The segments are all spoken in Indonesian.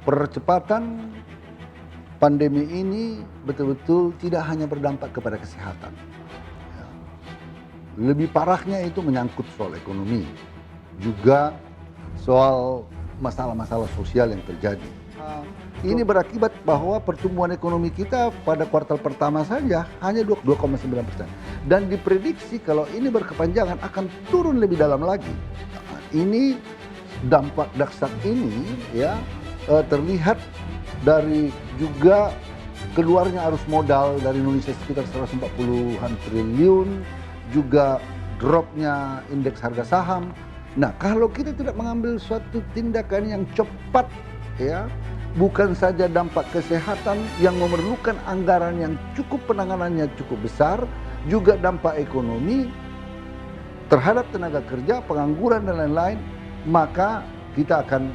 Percepatan pandemi ini betul-betul tidak hanya berdampak kepada kesehatan. Ya. Lebih parahnya itu menyangkut soal ekonomi, juga soal masalah-masalah sosial yang terjadi. Ini berakibat bahwa pertumbuhan ekonomi kita pada kuartal pertama saja hanya 2,9%. Dan diprediksi kalau ini berkepanjangan akan turun lebih dalam lagi. Ini dampak dahsyat ini ya terlihat dari juga keluarnya arus modal dari Indonesia sekitar 140-an triliun, juga dropnya indeks harga saham. Nah, kalau kita tidak mengambil suatu tindakan yang cepat ya, bukan saja dampak kesehatan yang memerlukan anggaran yang cukup, penanganannya cukup besar, juga dampak ekonomi terhadap tenaga kerja, pengangguran dan lain-lain, maka kita akan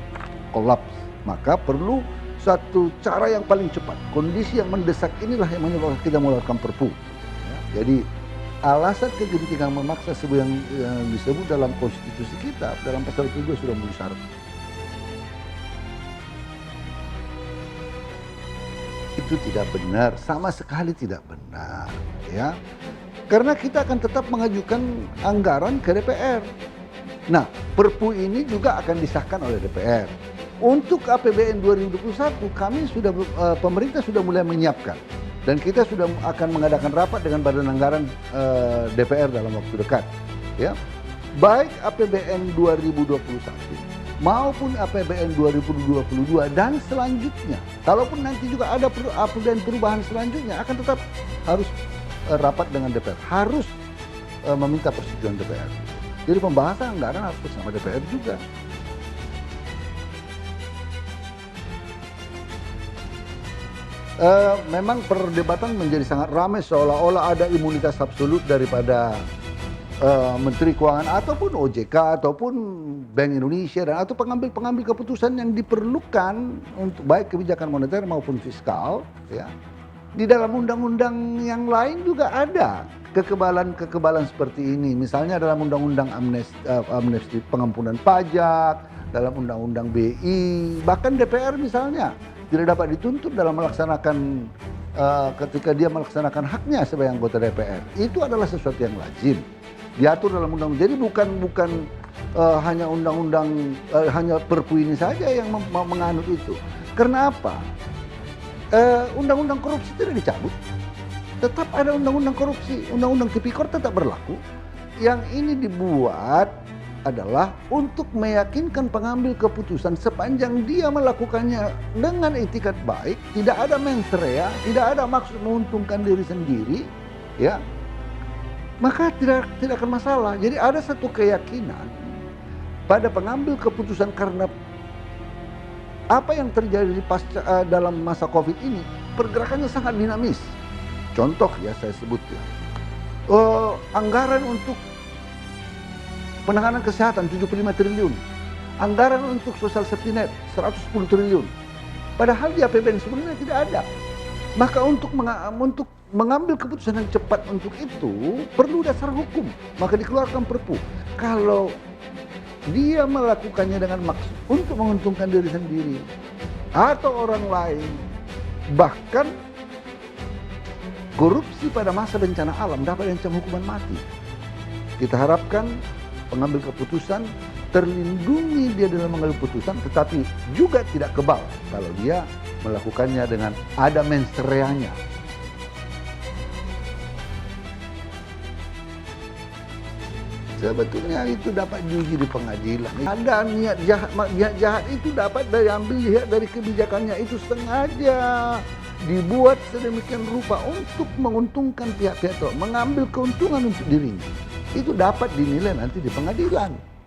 kolaps. Maka perlu suatu cara yang paling cepat. Kondisi yang mendesak inilah yang menyebabkan kita mengeluarkan perpu. Ya, jadi alasan kegentingan memaksa sebuah yang disebut dalam konstitusi kita, dalam pasal 7 sudah memenuhi syarat. Itu tidak benar, sama sekali tidak benar, ya. Karena kita akan tetap mengajukan anggaran ke DPR. Nah, perpu ini juga akan disahkan oleh DPR. Untuk APBN 2021 kami sudah pemerintah sudah mulai menyiapkan dan kita sudah akan mengadakan rapat dengan Badan Anggaran DPR dalam waktu dekat, ya. Baik APBN 2021 maupun APBN 2022 dan selanjutnya. Kalaupun nanti juga ada APBN perubahan selanjutnya akan tetap harus rapat dengan DPR, harus meminta persetujuan DPR. Jadi pembahasan anggaran harus bersama DPR juga. Memang perdebatan menjadi sangat ramai seolah-olah ada imunitas absolut daripada Menteri Keuangan ataupun OJK ataupun Bank Indonesia dan atau pengambil keputusan yang diperlukan untuk baik kebijakan moneter maupun fiskal, ya. Di dalam undang-undang yang lain juga ada kekebalan seperti ini. Misalnya dalam undang-undang amnesti pengampunan pajak, dalam undang-undang BI, bahkan DPR misalnya tidak dapat dituntut dalam melaksanakan ketika dia melaksanakan haknya sebagai anggota DPR. Itu adalah sesuatu yang lazim diatur dalam undang-undang. Jadi bukan hanya undang-undang hanya perpu ini saja yang menganut itu. Karena apa? Undang-undang korupsi tidak dicabut. Tetap ada undang-undang korupsi, undang-undang tipikor tetap berlaku. Yang ini dibuat adalah untuk meyakinkan pengambil keputusan sepanjang dia melakukannya dengan etikat baik, tidak ada mens rea, tidak ada maksud menguntungkan diri sendiri, ya, maka tidak akan masalah. Jadi ada satu keyakinan pada pengambil keputusan karena apa yang terjadi dalam masa COVID ini, pergerakannya sangat dinamis. Contoh ya saya sebut ya, anggaran untuk penanganan kesehatan 75 triliun. Anggaran untuk social safety net 110 triliun. Padahal di APBN sebenarnya tidak ada. Maka untuk mengambil keputusan yang cepat untuk itu perlu dasar hukum. Maka dikeluarkan perpu. Kalau dia melakukannya dengan maksud untuk menguntungkan diri sendiri atau orang lain, bahkan korupsi pada masa bencana alam dapat diancam hukuman mati. Kita harapkan pengambil keputusan terlindungi dia dalam mengambil keputusan, tetapi juga tidak kebal kalau dia melakukannya dengan ada mens reanya. Sebetulnya itu dapat diuji di pengadilan. Ada niat jahat itu dapat diambil dari kebijakannya itu sengaja dibuat sedemikian rupa untuk menguntungkan pihak-pihak, mengambil keuntungan untuk dirinya. Itu dapat dinilai nanti di pengadilan.